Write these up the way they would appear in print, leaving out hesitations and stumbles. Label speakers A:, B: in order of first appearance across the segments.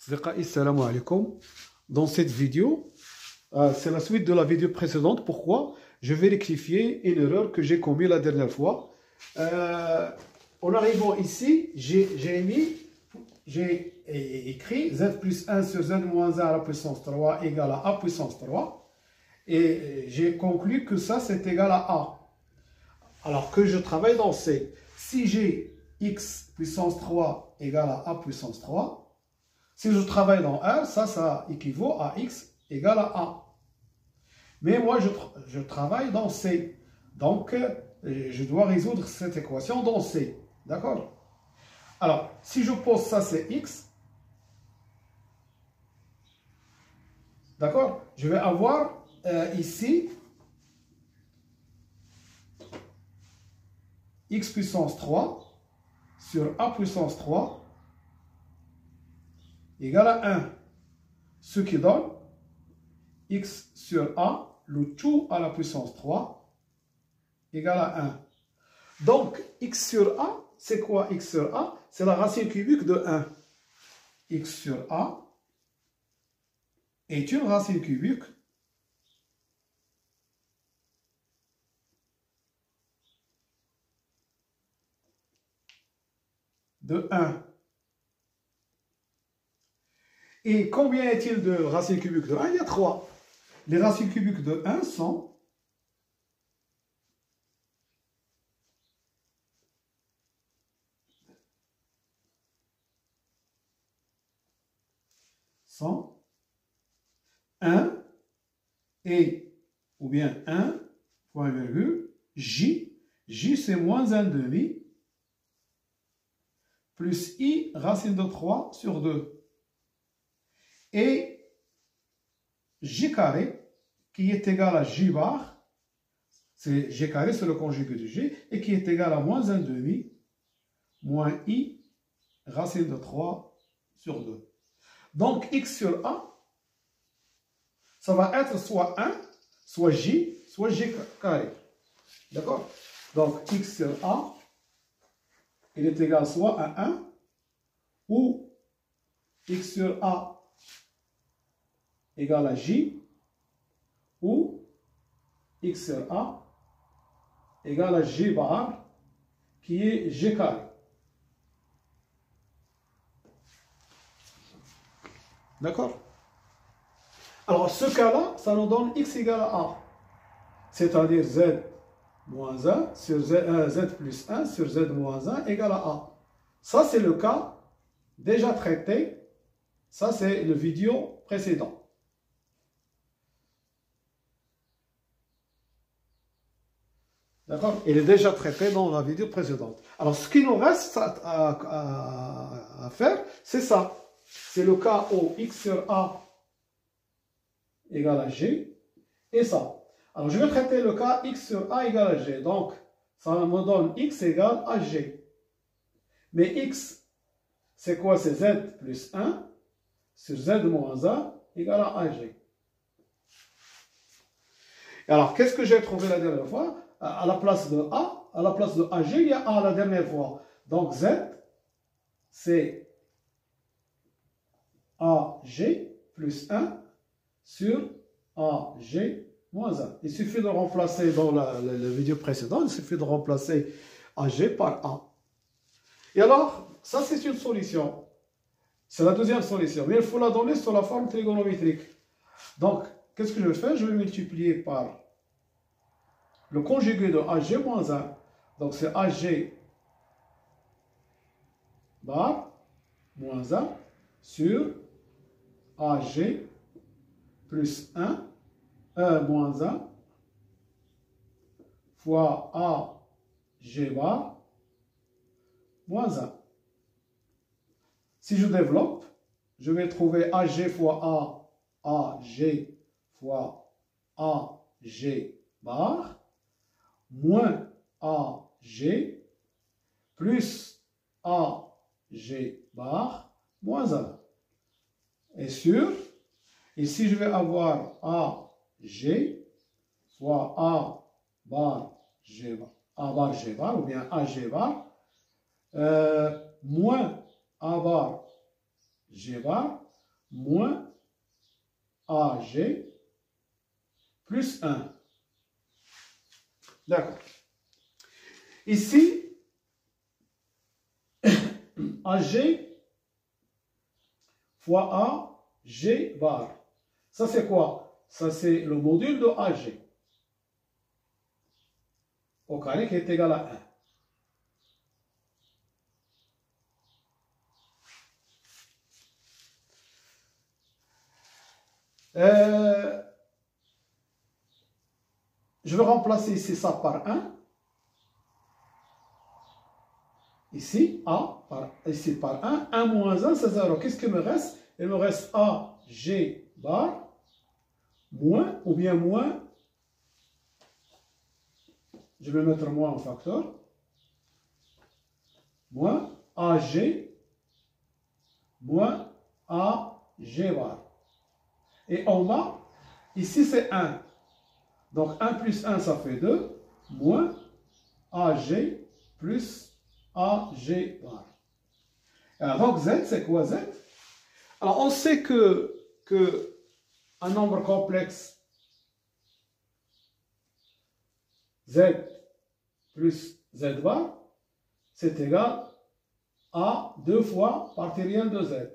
A: Assalamu alaikum. Dans cette vidéo, c'est la suite de la vidéo précédente. Pourquoi? Je vais rectifier une erreur que j'ai commise la dernière fois. En arrivant ici, j'ai écrit z plus 1 sur z moins 1 à la puissance 3 égale à a puissance 3. Et j'ai conclu que ça, c'est égal à a. Alors que je travaille dans C. Si j'ai x puissance 3 égale à a puissance 3, si je travaille dans R, ça équivaut à x égale à a. Mais moi, je travaille dans C. Donc, je dois résoudre cette équation dans C. D'accord? Alors, si je pose ça, c'est x. D'accord? Je vais avoir ici x puissance 3 sur a puissance 3 égale à 1. Ce qui donne x sur a, le tout à la puissance 3, égale à 1. Donc, x sur a, c'est quoi x sur a? C'est la racine cubique de 1. X sur a est une racine cubique de 1. Et combien est-il de racines cubiques de 1? Il y a 3. Les racines cubiques de 1 sont sont 1 et, ou bien 1, point virgule, j. J, c'est moins 1 demi, plus i, racine de 3 sur 2. Et j carré, qui est égal à j bar, c'est j carré, c'est le conjugué de j, et qui est égal à moins 1 demi, moins i, racine de 3 sur 2. Donc, x sur a, ça va être soit 1, soit j carré. D'accord? Donc, x sur a, il est égal soit à 1, ou x sur a égale à j, ou x sur a égale à j bar, qui est j carré. D'accord? Alors, ce cas-là, ça nous donne x égale à a. C'est-à-dire z moins 1 sur z plus 1 sur z moins 1 égale à a. Ça, c'est le cas déjà traité. Ça, c'est le vidéo précédent. D'accord? Il est déjà traité dans la vidéo précédente. Alors, ce qui nous reste à faire, c'est ça. C'est le cas où x sur a égale à g, et ça. Alors, je vais traiter le cas x sur a égale à g. Donc, ça me donne x égale à g. Mais x, c'est quoi? C'est z plus 1 sur z moins 1 égale à ag. Et alors, qu'est-ce que j'ai trouvé la dernière fois? À la place de a, à la place de ag, il y a a la dernière fois. Donc, z, c'est ag plus 1 sur ag moins 1. Il suffit de remplacer dans la vidéo précédente, il suffit de remplacer ag par a. Et alors, ça c'est une solution. C'est la deuxième solution. Mais il faut la donner sous la forme trigonométrique. Donc, qu'est-ce que je vais faire? Je vais multiplier par le conjugué de ag moins 1. Donc, c'est ag bar moins 1 sur ag plus 1 moins 1 fois ag bar moins 1. Si je développe, je vais trouver ag fois a, ag fois ag bar, moins ag plus ag bar moins 1. Et sur, ici je vais avoir ag fois a bar g bar, ou bien ag bar, moins a bar g bar moins AG plus 1. D'accord. Ici, AG fois A, G bar. Ça, c'est quoi? Ça, c'est le module de AG au carré qui est égal à 1. Je vais remplacer ici ça par 1. Ici, A, ici par 1. 1 moins 1, c'est 0. Qu'est-ce qu'il me reste? Il me reste A, G bar, moins, ou bien moins, je vais mettre moins en facteur, moins AG, moins AG bar. Et en bas, ici c'est 1. Donc 1 plus 1, ça fait 2, moins AG plus AG bar. Alors, donc Z, c'est quoi Z? Alors, on sait que un nombre complexe Z plus Z bar, c'est égal à 2 fois partie réelle de Z.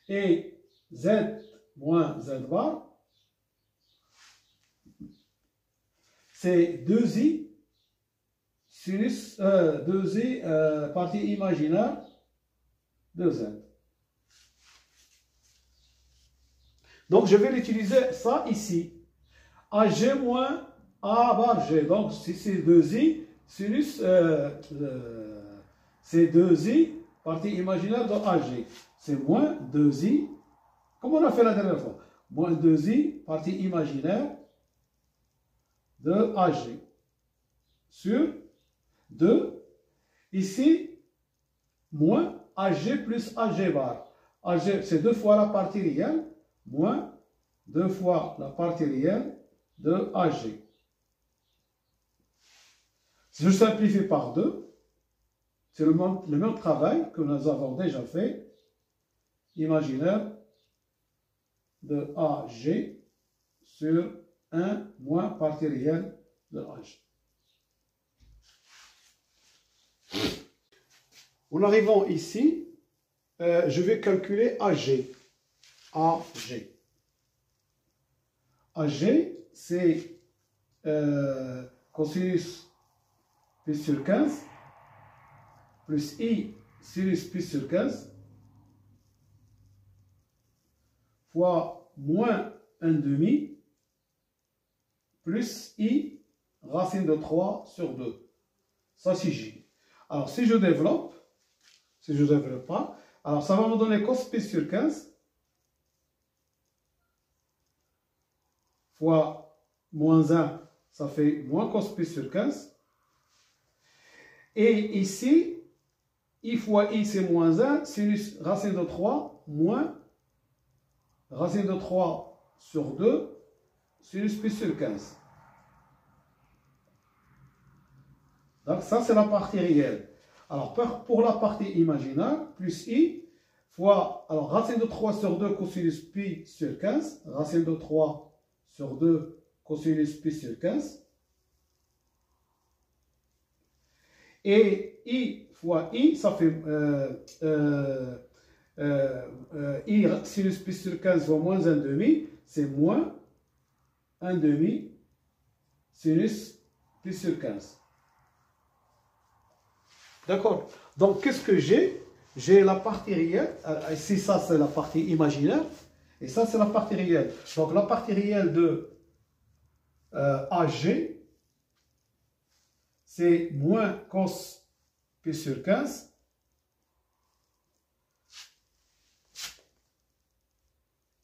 A: Et Z moins Z bar, c'est 2i sinus 2i partie imaginaire de Z. Donc, je vais l'utiliser ça ici. AG moins A bar G. Donc, si c'est 2i sinus, c'est 2i partie imaginaire de AG. C'est moins 2i, comme on a fait la dernière fois. Moins 2i partie imaginaire de AG sur 2. Ici, moins AG plus AG bar. AG, c'est 2 fois la partie réelle, moins 2 fois la partie réelle de AG. Si je simplifie par 2, c'est le même travail que nous avons déjà fait. Imaginaire de AG sur 1 moins partie réelle de AG. En arrivant ici, je vais calculer AG. AG. AG, c'est cosinus pi sur 15 plus I sinus pi sur 15 fois moins 1 demi plus I racine de 3 sur 2. Ça, c'est J. Alors, si je développe pas, alors ça va me donner cos pi sur 15 fois moins 1, ça fait moins cos pi sur 15. Et ici, I fois I, c'est moins 1, sinus racine de 3, moins racine de 3 sur 2, sinus pi sur 15. Donc ça, c'est la partie réelle. Alors, pour la partie imaginaire, plus I, fois, alors racine de 3 sur 2, cosinus pi sur 15, racine de 3 sur 2, cosinus pi sur 15. Et I fois I, ça fait I sinus pi sur 15 fois moins 1 demi, c'est moins 1 demi sinus pi sur 15. D'accord? Donc, qu'est-ce que j'ai? J'ai la partie réelle. Ici, ça, c'est la partie imaginaire. Et ça, c'est la partie réelle. Donc, la partie réelle de AG, c'est moins cos pi sur 15.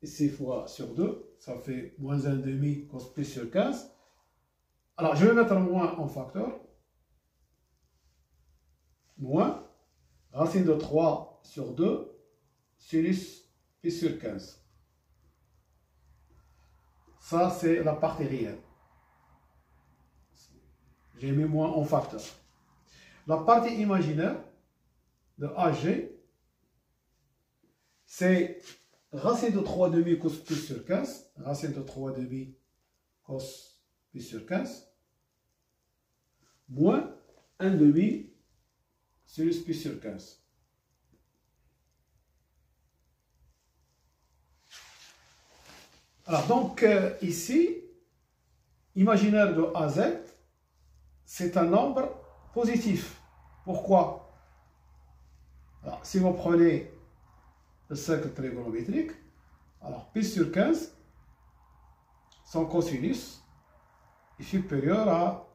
A: Ici, fois sur 2, ça fait moins 1 demi cos pi sur 15. Alors, je vais mettre moins en facteur. Moins racine de 3 sur 2, sinus pi sur 15. Ça, c'est la partie réelle. J'ai mis moins en facteur. La partie imaginaire de AG, c'est racine de 3 demi cos pi sur 15, racine de 3 demi cos pi sur 15, moins 1 demi sinus pi sur 15. Alors, donc, ici, imaginaire de AZ, c'est un nombre positif. Pourquoi? Alors, si vous prenez le cercle trigonométrique, alors pi sur 15, son cosinus est supérieur à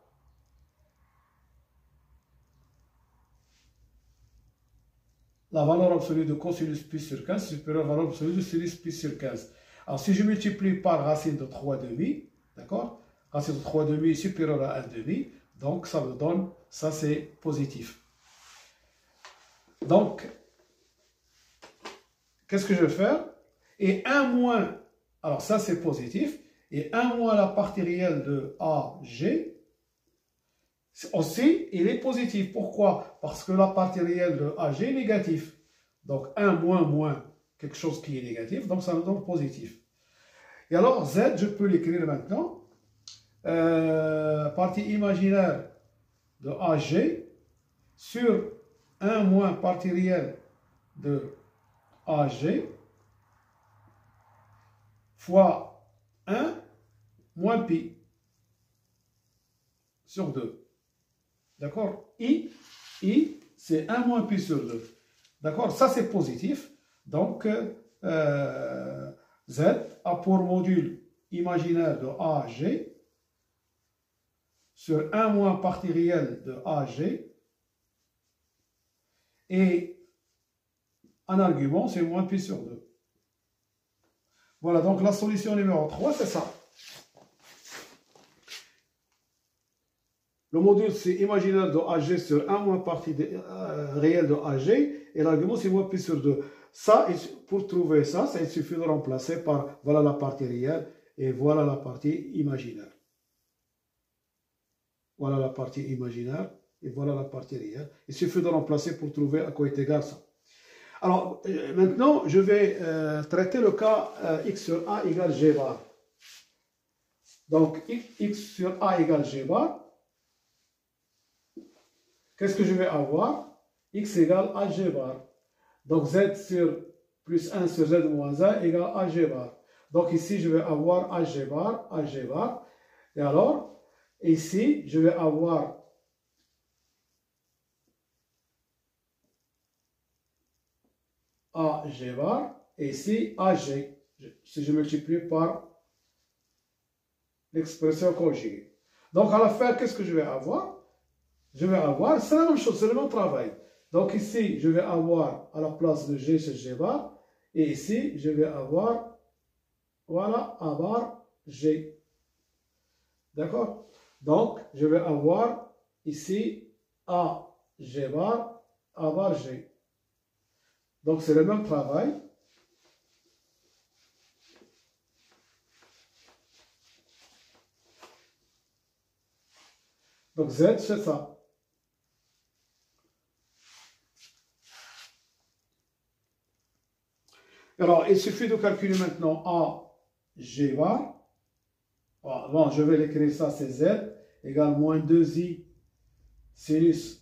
A: la valeur absolue de cosinus pi sur 15 supérieure à la valeur absolue de sinus pi sur 15. Alors, si je multiplie par racine de 3 demi, d'accord? Racine de 3 demi supérieure à 1 demi, donc ça me donne, ça c'est positif. Donc, qu'est-ce que je vais faire? Et 1 moins, alors ça c'est positif, et 1 moins la partie réelle de AG, aussi, il est positif. Pourquoi? Parce que la partie réelle de AG est négative. Donc 1 moins quelque chose qui est négatif, donc ça nous donne positif. Et alors Z, je peux l'écrire maintenant. Partie imaginaire de AG sur 1 moins partie réelle de AG fois 1 moins pi sur 2. D'accord? I c'est 1 moins pi sur 2. D'accord? Ça, c'est positif. Donc, Z a pour module imaginaire de AG sur 1 moins partie réelle de AG. Et en argument, c'est moins pi sur 2. Voilà, donc la solution numéro 3, c'est ça. Le module, c'est imaginaire de AG sur 1 moins partie réelle de AG, et l'argument, c'est moins pi sur 2. Ça, pour trouver ça, il suffit de remplacer par, voilà la partie réelle, et voilà la partie imaginaire. Voilà la partie imaginaire, et voilà la partie réelle. Il suffit de remplacer pour trouver à quoi est égal ça. Alors, maintenant, je vais traiter le cas x sur a égale g bar. Donc, x sur a égale g bar. Qu'est-ce que je vais avoir? X égale a g bar. Donc, z sur plus 1 sur z moins 1 égale a g bar. Donc, ici, je vais avoir a g bar, a g bar. Et alors, ici, je vais avoir a g bar. Et ici, a g. Si je multiplie par l'expression conjuguée. Donc, à la fin, qu'est-ce que je vais avoir? Je vais avoir, c'est la même chose, c'est le même travail. Donc ici, je vais avoir à la place de G, c'est G bar. Et ici, je vais avoir, voilà, A bar, G. D'accord? Donc, je vais avoir ici A, G bar, A bar, G. Donc, c'est le même travail. Donc, Z, c'est ça. Alors, il suffit de calculer maintenant A, G bar. Bon, je vais l'écrire ça, c'est Z égale moins 2i sinus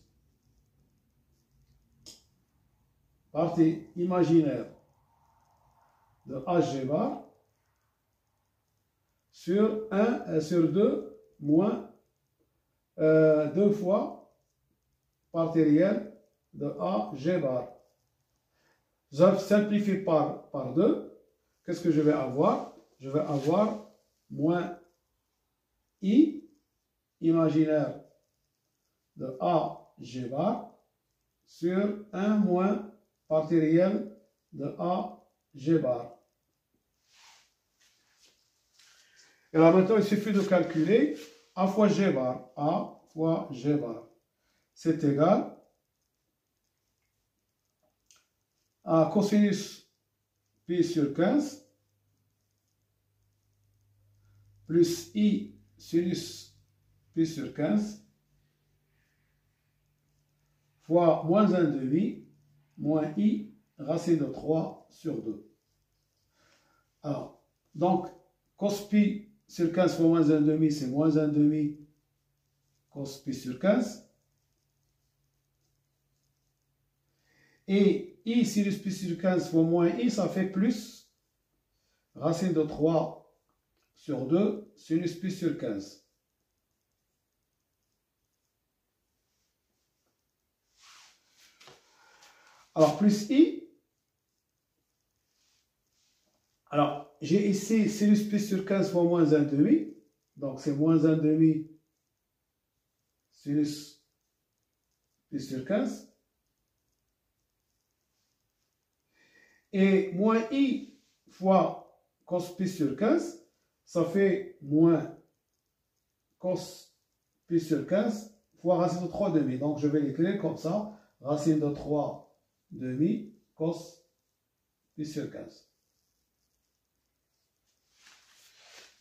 A: partie imaginaire de HG bar sur 1 sur 2 moins 2 fois partie réelle de AG bar. Je simplifie par 2. Qu'est-ce que je vais avoir? Je vais avoir moins I imaginaire de AG bar sur 1 moins partie réelle de AG bar. Et là maintenant, il suffit de calculer A fois G bar. A fois G bar. C'est égal à cosinus pi sur 15 plus I sinus pi sur 15 fois moins 1 demi moins I racine de 3 sur 2. Alors, donc, cos pi sur 15 fois moins 1,5, c'est moins 1,5 cos pi sur 15. Et I sinus pi sur 15 fois moins I, ça fait plus racine de 3 sur 2 sinus pi sur 15. Alors, plus I. Alors, j'ai ici sinus pi sur 15 fois moins 1,5. Donc, c'est moins 1,5 sinus pi sur 15. Et moins I fois cos pi sur 15, ça fait moins cos pi sur 15 fois racine de 3 demi. Donc, je vais l'écrire comme ça. Racine de 3 demi cos pi sur 15.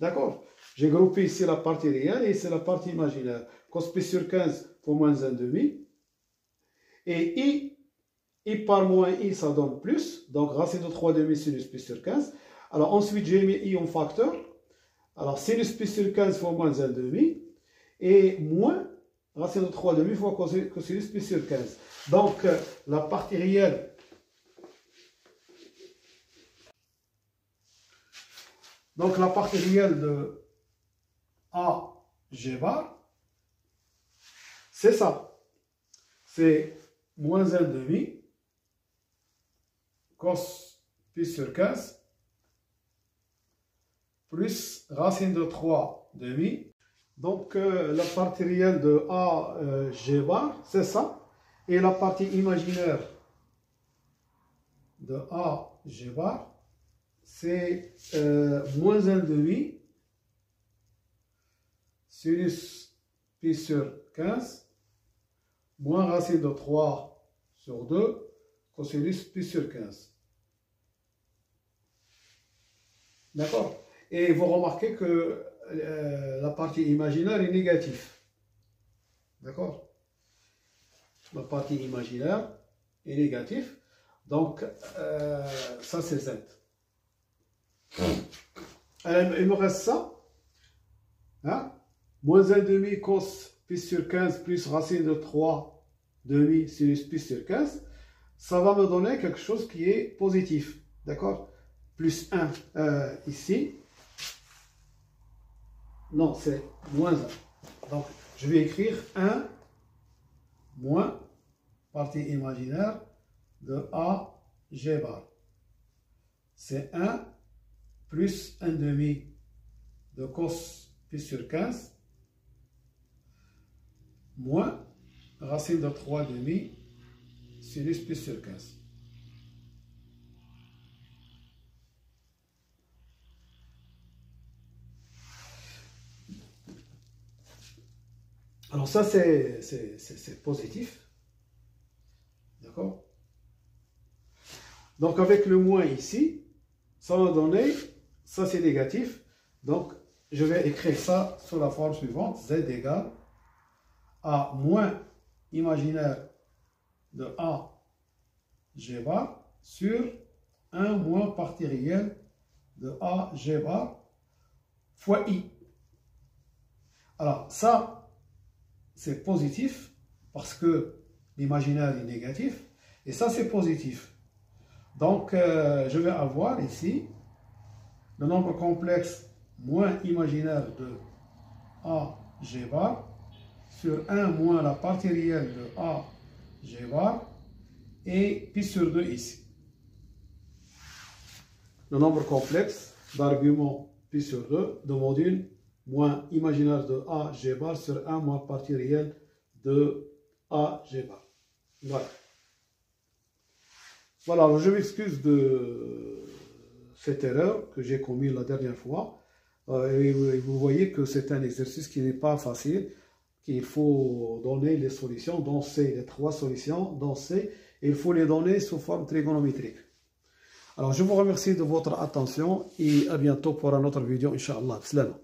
A: D'accord? J'ai groupé ici la partie réelle et c'est la partie imaginaire. Cos pi sur 15 fois moins 1,5. Et I par moins I, ça donne plus. Donc, racine de 3 demi sinus pi sur 15. Alors, ensuite, j'ai mis I en facteur. Alors, sinus pi sur 15 fois moins 1,5. Et moins racine de 3 demi fois cosinus pi sur 15. Donc, la partie réelle. Donc, la partie réelle de A G bar, c'est ça. C'est moins 1,5 cos pi sur 15 plus racine de 3 demi. Donc, la partie réelle de A G bar, c'est ça. Et la partie imaginaire de A G bar, c'est moins 1,5 sinus pi sur 15 moins racine de 3 sur 2 cosinus pi sur 15. D'accord? Et vous remarquez que la partie imaginaire est négative. D'accord? La partie imaginaire est négative. Donc, ça c'est Z. Alors, il me reste ça. Hein? Moins 1,5 cos pi sur 15 plus racine de 3 demi sinus pi sur 15. Ça va me donner quelque chose qui est positif. D'accord? Plus 1 ici. Non, c'est moins 1. Donc, je vais écrire 1 moins partie imaginaire de A G bar. C'est 1 plus 1,5 de cos pi sur 15 moins racine de 3 demi sinus pi sur 15. Alors ça, c'est positif. D'accord? Donc avec le moins ici, ça va donner, ça c'est négatif. Donc je vais écrire ça sous la forme suivante. Z égale à moins imaginaire de A G bar sur 1 moins partie réelle de A G bar fois I. Alors ça, c'est positif parce que l'imaginaire est négatif. Et ça, c'est positif. Donc, je vais avoir ici le nombre complexe moins imaginaire de A G bar sur 1 moins la partie réelle de A G bar et pi sur 2 ici. Le nombre complexe d'arguments pi sur 2 de module moins imaginaire de A G bar sur 1 moins partie réelle de A G bar. Voilà. Voilà, alors je m'excuse de cette erreur que j'ai commise la dernière fois. Et vous voyez que c'est un exercice qui n'est pas facile, qu'il faut donner les solutions dans C, les 3 solutions dans C, et il faut les donner sous forme trigonométrique. Alors je vous remercie de votre attention et à bientôt pour une autre vidéo, Inch'Allah. Salam.